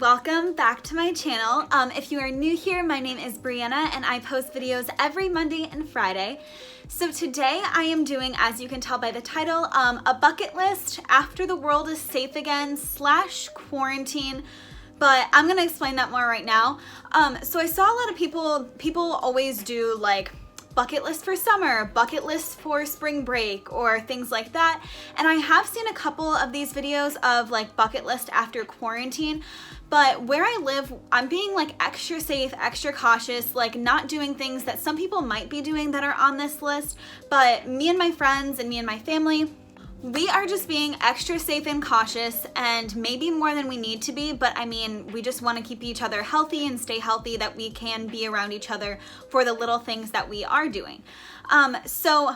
welcome back to my channel. If you are new here, my name is Brianna and I post videos every Monday and Friday. So today I am doing, as you can tell by the title, a bucket list after the world is safe again / quarantine, but I'm gonna explain that more right now. So I saw a lot of people always do like bucket list for summer, bucket list for spring break, or things like that. And I have seen a couple of these videos of like bucket list after quarantine, but where I live, I'm being like extra safe, extra cautious, like not doing things that some people might be doing that are on this list. But me and my friends and me and my family, we are just being extra safe and cautious, and maybe more than we need to be, but I mean, we just want to keep each other healthy and stay healthy, that we can be around each other for the little things that we are doing. So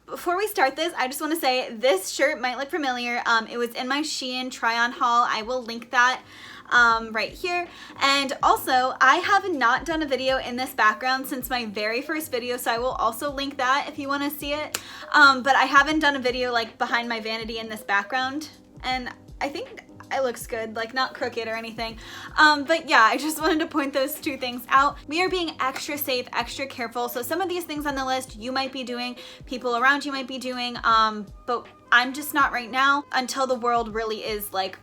before we start this, I just want to say this shirt might look familiar. It was in my Shein try-on haul. I will link that right here. And also, I have not done a video in this background since my very first video, so I will also link that if you want to see it. But I haven't done a video like behind my vanity in this background, and I think it looks good, like not crooked or anything. But yeah, I just wanted to point those two things out. We are being extra safe, extra careful. So some of these things on the list you might be doing, people around you might be doing, but I'm just not right now until the world really is like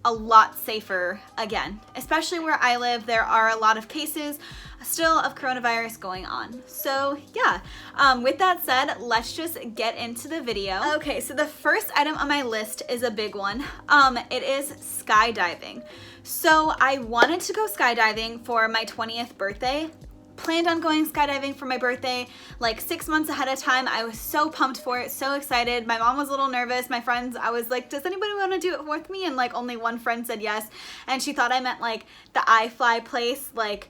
a lot safer again. Especially where I live, there are a lot of cases still of coronavirus going on. So yeah, with that said, let's just get into the video. Okay, so the first item on my list is a big one. It is skydiving. So I wanted to go skydiving for my 20th birthday. Planned on going skydiving for my birthday like 6 months ahead of time. I was so pumped for it, so excited. My mom was a little nervous. My friends, I was like, does anybody want to do it with me? And like only one friend said yes. And she thought I meant like the iFly place, like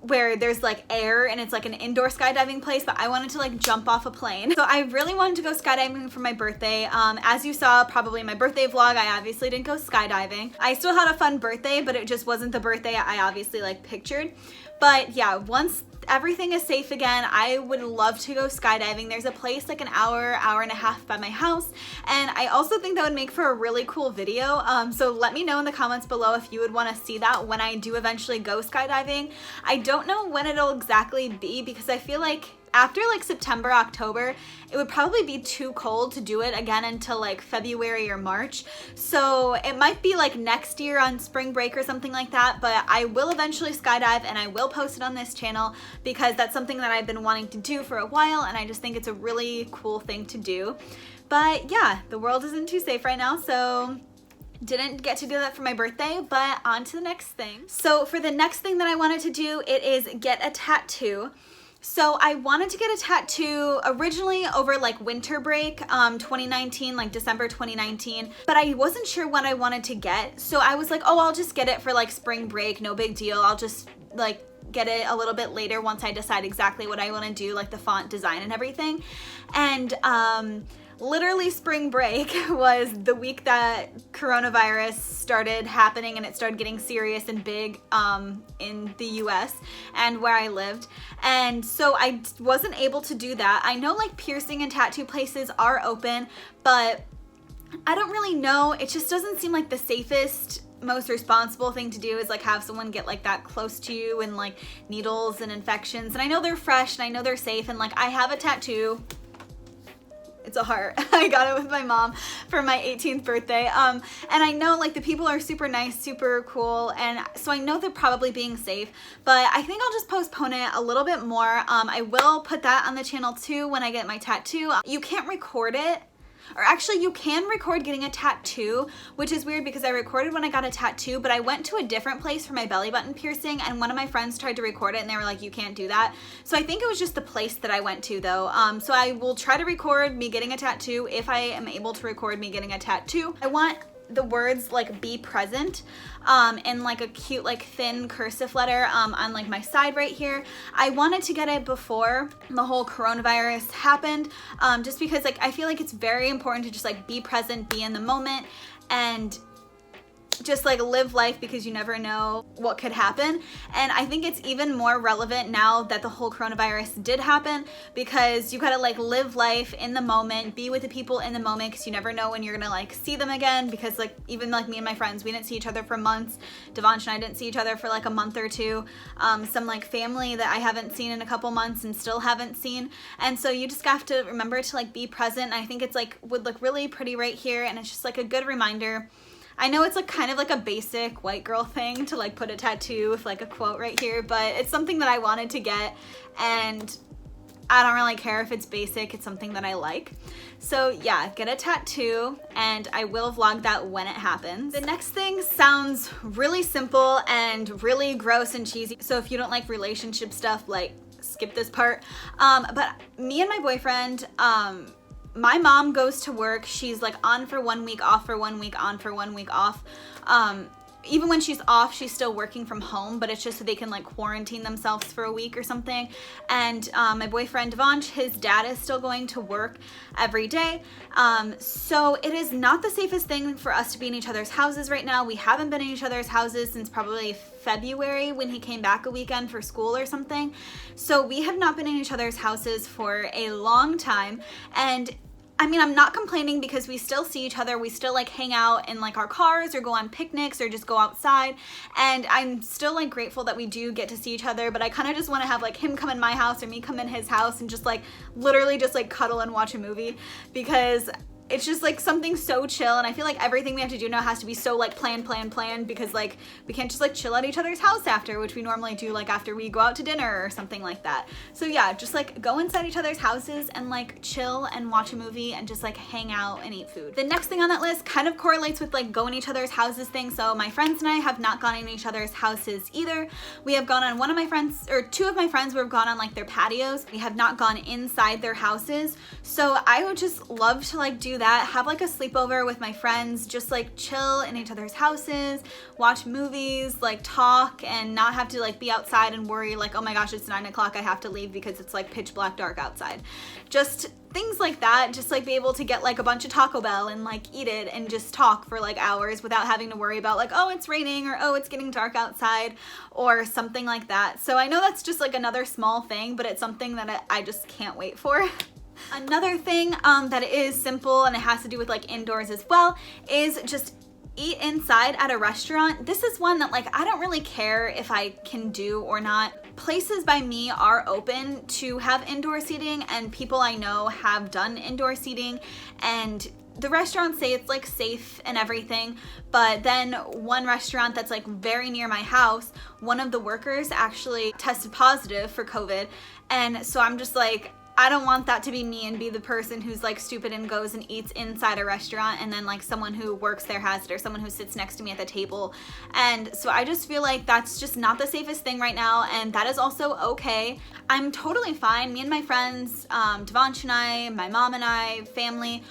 where there's like air and it's like an indoor skydiving place, but I wanted to like jump off a plane. So I really wanted to go skydiving for my birthday. As you saw probably in my birthday vlog, I obviously didn't go skydiving. I still had a fun birthday, but it just wasn't the birthday I obviously like pictured. But yeah, once everything is safe again, I would love to go skydiving. There's a place like an hour and a half by my house, and I also think that would make for a really cool video. So let me know in the comments below if you would want to see that when I do eventually go skydiving. I don't know when it'll exactly be, because I feel like after like September, October, it would probably be too cold to do it again until like February or March. So it might be like next year on spring break or something like that, but I will eventually skydive and I will post it on this channel because that's something that I've been wanting to do for a while, and I just think it's a really cool thing to do. But yeah, the world isn't too safe right now, so didn't get to do that for my birthday, but on to the next thing. So for the next thing that I wanted to do, it is get a tattoo. So I wanted to get a tattoo originally over like winter break, 2019, like December 2019, but I wasn't sure what I wanted to get. So I was like, oh, I'll just get it for like spring break, no big deal. I'll just like get it a little bit later once I decide exactly what I want to do, like the font design and everything. And literally spring break was the week that coronavirus started happening and it started getting serious and big in the US and where I lived. And so I wasn't able to do that. I know like piercing and tattoo places are open, but I don't really know. It just doesn't seem like the safest, most responsible thing to do is like have someone get like that close to you and like needles and infections. And I know they're fresh and I know they're safe, and like I have a tattoo. It's a heart. I got it with my mom for my 18th birthday. And I know like the people are super nice, super cool, and so I know they're probably being safe, but I think I'll just postpone it a little bit more. I will put that on the channel too when I get my tattoo. You can't record it. Or actually, you can record getting a tattoo, which is weird because I recorded when I got a tattoo, but I went to a different place for my belly button piercing, and one of my friends tried to record it and they were like, you can't do that. So I think it was just the place that I went to though. So I will try to record me getting a tattoo if I am able to record me getting a tattoo. I want the words like be present in like a cute like thin cursive letter on like my side right here. I wanted to get it before the whole coronavirus happened, just because like I feel like it's very important to just like be present, be in the moment, and just like live life because you never know what could happen. And I think it's even more relevant now that the whole coronavirus did happen, because you gotta like live life in the moment, be with the people in the moment, because you never know when you're gonna like see them again. Because like even like me and my friends, we didn't see each other for months. Devansh and I didn't see each other for like a month or two. Some like family that I haven't seen in a couple months and still haven't seen. And so you just have to remember to like be present. And I think it's like would look really pretty right here, and it's just like a good reminder. I know it's like kind of like a basic white girl thing to like put a tattoo with like a quote right here, but it's something that I wanted to get, and I don't really care if it's basic, it's something that I like. So yeah, get a tattoo, and I will vlog that when it happens. The next thing sounds really simple and really gross and cheesy, so if you don't like relationship stuff, like skip this part. But me and my boyfriend, my mom goes to work. She's like on for 1 week, off for 1 week, on for 1 week, off. Even when she's off, she's still working from home, but it's just so they can like quarantine themselves for a week or something. And my boyfriend Devansh, his dad is still going to work every day. So it is not the safest thing for us to be in each other's houses right now. We haven't been in each other's houses since probably February when he came back a weekend for school or something. So we have not been in each other's houses for a long time. And I mean, I'm not complaining because we still see each other. We still like hang out in like our cars or go on picnics or just go outside. And I'm still like grateful that we do get to see each other, but I kind of just want to have like him come in my house or me come in his house and just like literally just like cuddle and watch a movie, because it's just like something so chill. And I feel like everything we have to do now has to be so like planned, because like we can't just like chill at each other's house after, which we normally do like after we go out to dinner or something like that. So yeah, just like go inside each other's houses and like chill and watch a movie and just like hang out and eat food. The next thing on that list kind of correlates with like go in each other's houses thing. So my friends and I have not gone in each other's houses either. We have gone on two of my friends who have gone on like their patios. We have not gone inside their houses. So I would just love to like do that, have like a sleepover with my friends, just like chill in each other's houses, watch movies, like talk, and not have to like be outside and worry like, oh my gosh, it's 9 o'clock, I have to leave because it's like pitch black dark outside. Just things like that, just like be able to get like a bunch of Taco Bell and like eat it and just talk for like hours without having to worry about like, oh, it's raining, or oh, it's getting dark outside, or something like that. So I know that's just like another small thing, but it's something that I just can't wait for. Another thing that is simple and it has to do with like indoors as well is just eat inside at a restaurant. This is one that like I don't really care if I can do or not. Places by me are open to have indoor seating, and people I know have done indoor seating, and the restaurants say it's like safe and everything. But then one restaurant that's like very near my house, one of the workers actually tested positive for COVID, and so I'm just like, I don't want that to be me and be the person who's like stupid and goes and eats inside a restaurant, and then like someone who works there has it, or someone who sits next to me at the table. And so I just feel like that's just not the safest thing right now, and that is also okay. I'm totally fine. Me and my friends, Devansh and I, my mom and I, family,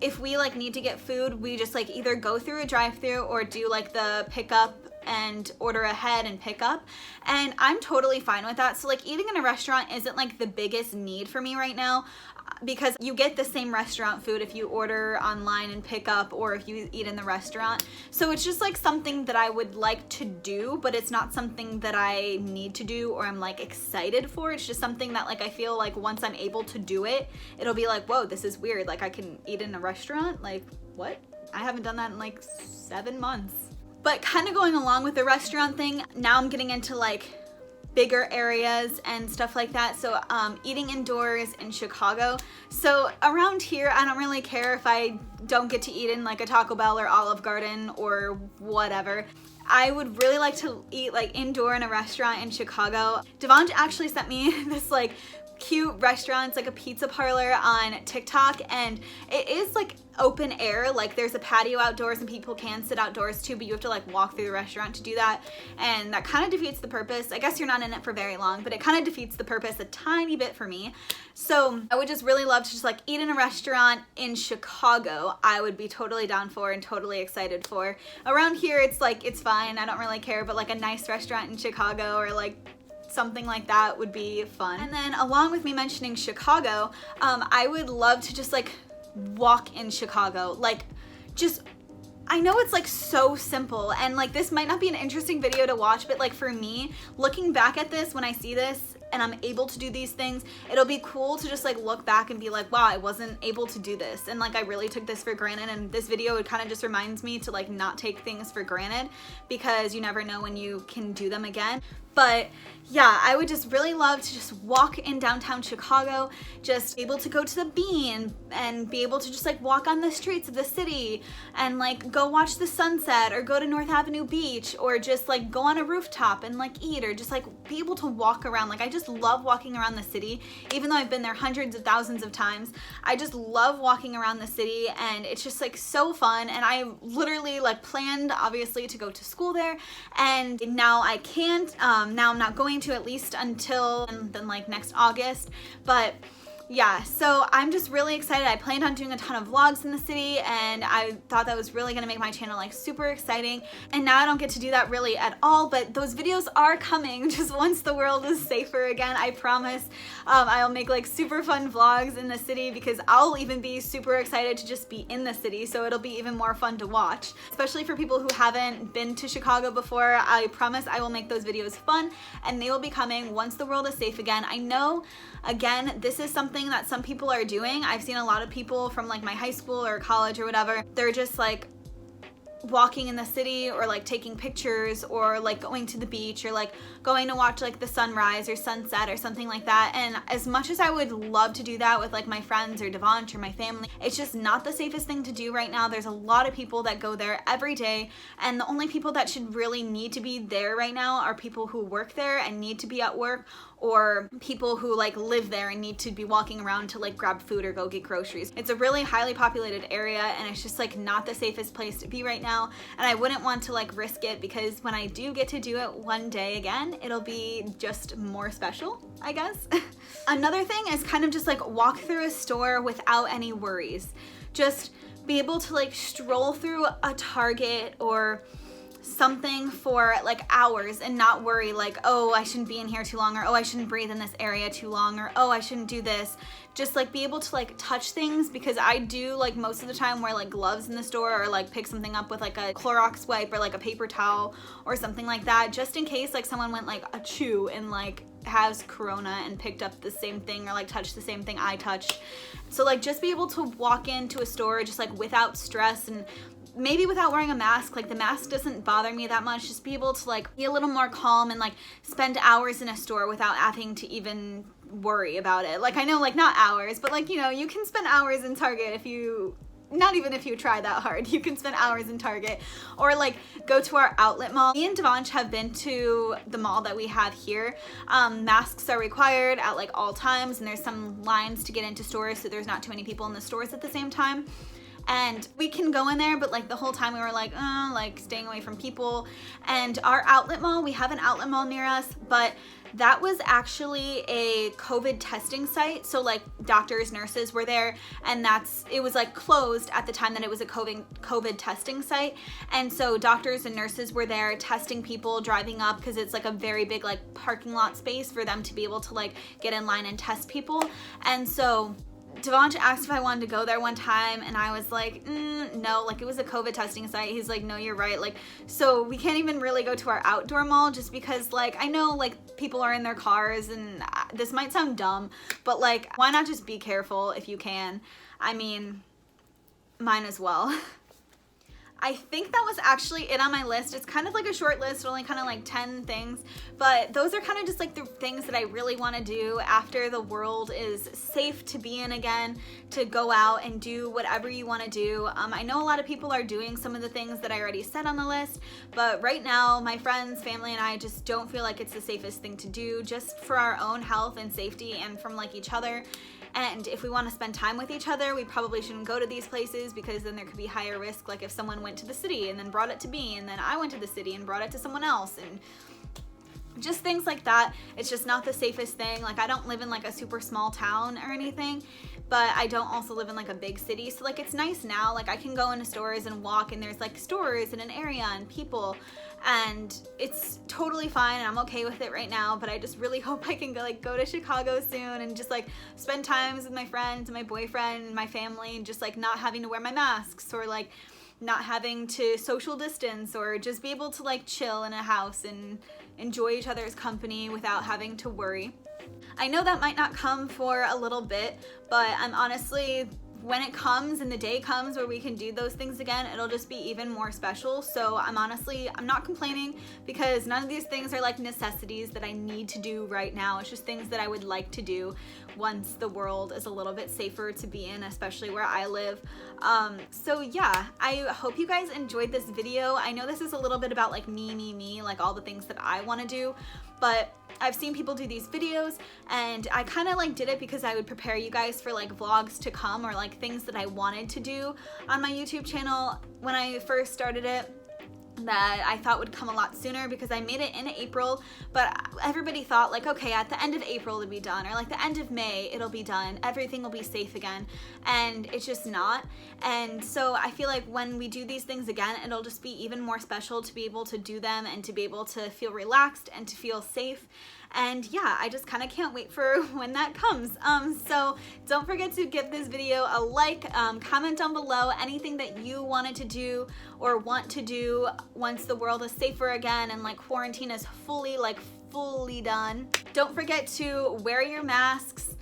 if we like need to get food, we just like either go through a drive-thru or do like the pickup and order ahead and pick up, and I'm totally fine with that. So like eating in a restaurant isn't like the biggest need for me right now, because you get the same restaurant food if you order online and pick up or if you eat in the restaurant. So it's just like something that I would like to do, but it's not something that I need to do or I'm like excited for. It's just something that like I feel like once I'm able to do it, it'll be like, whoa, this is weird, like I can eat in a restaurant, like what? I haven't done that in like 7 months. But kind of going along with the restaurant thing, now I'm getting into like bigger areas and stuff like that. So eating indoors in Chicago. So around here, I don't really care if I don't get to eat in like a Taco Bell or Olive Garden or whatever. I would really like to eat like indoor in a restaurant in Chicago. Devansh actually sent me this like cute restaurant. It's like a pizza parlor on TikTok, and it is like open air, like there's a patio outdoors and people can sit outdoors too, but you have to like walk through the restaurant to do that, and that kind of defeats the purpose. I guess you're not in it for very long, but it kind of defeats the purpose a tiny bit for me. So I would just really love to just like eat in a restaurant in Chicago. I would be totally down for and totally excited for. Around here it's like it's fine, I don't really care, but like a nice restaurant in Chicago or like something like that would be fun. And then along with me mentioning Chicago, I would love to just like walk in Chicago, like just I know it's like so simple, and like this might not be an interesting video to watch, but like for me, looking back at this, when I see this and I'm able to do these things, it'll be cool to just like look back and be like, wow, I wasn't able to do this, and like I really took this for granted. And this video, it kind of just reminds me to like not take things for granted, because you never know when you can do them again. But yeah, I would just really love to just walk in downtown Chicago, just be able to go to the Bean and be able to just like walk on the streets of the city and like go watch the sunset, or go to North Avenue Beach, or just like go on a rooftop and like eat, or just like be able to walk around. Like I just love walking around the city, even though I've been there hundreds of thousands of times. I just love walking around the city, and it's just like so fun. And I literally like planned obviously to go to school there, and now I can't. Now I'm not going to, at least until then like next August. But yeah, so I'm just really excited. I planned on doing a ton of vlogs in the city, and I thought that was really gonna make my channel like super exciting. And now I don't get to do that really at all, but those videos are coming just once the world is safer again, I promise. I'll make like super fun vlogs in the city, because I'll even be super excited to just be in the city, so it'll be even more fun to watch. Especially for people who haven't been to Chicago before, I promise I will make those videos fun, and they will be coming once the world is safe again. I know, again, this is something that some people are doing. I've seen a lot of people from like my high school or college or whatever, they're just like walking in the city, or like taking pictures, or like going to the beach, or like going to watch like the sunrise or sunset or something like that. And as much as I would love to do that with like my friends or Devonch or my family, it's just not the safest thing to do right now. There's a lot of people that go there every day, and the only people that should really need to be there right now are people who work there and need to be at work, or people who like live there and need to be walking around to like grab food or go get groceries. It's a really highly populated area, and it's just like not the safest place to be right now. And I wouldn't want to like risk it, because when I do get to do it one day again, it'll be just more special, I guess. Another thing is kind of just like walk through a store without any worries. Just be able to like stroll through a Target or something for like hours and not worry like, oh, I shouldn't be in here too long, or oh, I shouldn't breathe in this area too long, or oh, I shouldn't do this. Just like be able to like touch things, because I do like most of the time wear like gloves in the store, or like pick something up with like a Clorox wipe or like a paper towel or something like that, just in case like someone went like a chew and like has corona and picked up the same thing, or like touched the same thing I touched. So like just be able to walk into a store just like without stress, and maybe without wearing a mask. Like the mask doesn't bother me that much. Just be able to like be a little more calm and like spend hours in a store without having to even worry about it. Like I know, like not hours, but like, you know, you can spend hours in Target if you, not even if you try that hard, you can spend hours in Target, or like go to our outlet mall. Me and Devonch have been to the mall that we have here. Masks are required at like all times, and there's some lines to get into stores, so there's not too many people in the stores at the same time. And we can go in there, but like the whole time we were like staying away from people. And our outlet mall, we have an outlet mall near us, but that was actually a COVID testing site. So like doctors, nurses were there, and it was like closed at the time that it was a COVID testing site. And so doctors and nurses were there testing people driving up, because it's like a very big like parking lot space for them to be able to like get in line and test people. And so Devonch asked if I wanted to go there one time, and I was like, no, like it was a COVID testing site. He's like, no, you're right. Like, so we can't even really go to our outdoor mall, just because like, I know like people are in their cars, and this might sound dumb, but like, why not just be careful if you can? I mean, mine as well. I think that was actually it on my list. It's kind of like a short list, only kind of like 10 things, but those are kind of just like the things that I really want to do after the world is safe to be in again, to go out and do whatever you want to do. I know a lot of people are doing some of the things that I already said on the list, but right now my friends, family, and I just don't feel like it's the safest thing to do, just for our own health and safety, and from like each other. And if we want to spend time with each other, we probably shouldn't go to these places, because then there could be higher risk. Like if someone went to the city and then brought it to me, and then I went to the city and brought it to someone else, and just things like that. It's just not the safest thing. Like I don't live in like a super small town or anything, but I don't also live in like a big city. So like it's nice now, like I can go into stores and walk, and there's like stores in an area and people, and it's totally fine, and I'm okay with it right now. But I just really hope I can go to Chicago soon, and just like spend times with my friends and my boyfriend and my family, and just like not having to wear my masks, or like not having to social distance or just be able to like chill in a house and enjoy each other's company without having to worry. I know that might not come for a little bit, but I'm honestly, when it comes and the day comes where we can do those things again, it'll just be even more special. So I'm not complaining, because none of these things are like necessities that I need to do right now. It's just things that I would like to do once the world is a little bit safer to be in, especially where I live. So yeah, I hope you guys enjoyed this video. I know this is a little bit about like me, like all the things that I want to do, but I've seen people do these videos and I kind of like did it because I would prepare you guys for like vlogs to come, or like things that I wanted to do on my YouTube channel when I first started it, that I thought would come a lot sooner, because I made it in April, but everybody thought like, okay, at the end of April it'll be done, or like the end of May it'll be done, everything will be safe again, and it's just not. And so I feel like when we do these things again, it'll just be even more special to be able to do them and to be able to feel relaxed and to feel safe. And yeah, I just kind of can't wait for when that comes. So don't forget to give this video a like, comment down below anything that you wanted to do or want to do once the world is safer again and like quarantine is fully done. Don't forget to wear your masks,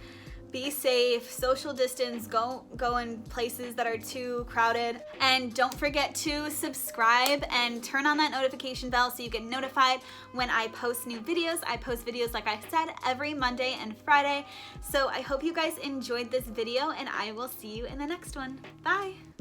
be safe, social distance, go in places that are too crowded, and don't forget to subscribe and turn on that notification bell so you get notified when I post new videos. I post videos, like I said, every Monday and Friday. So I hope you guys enjoyed this video, and I will see you in the next one. Bye!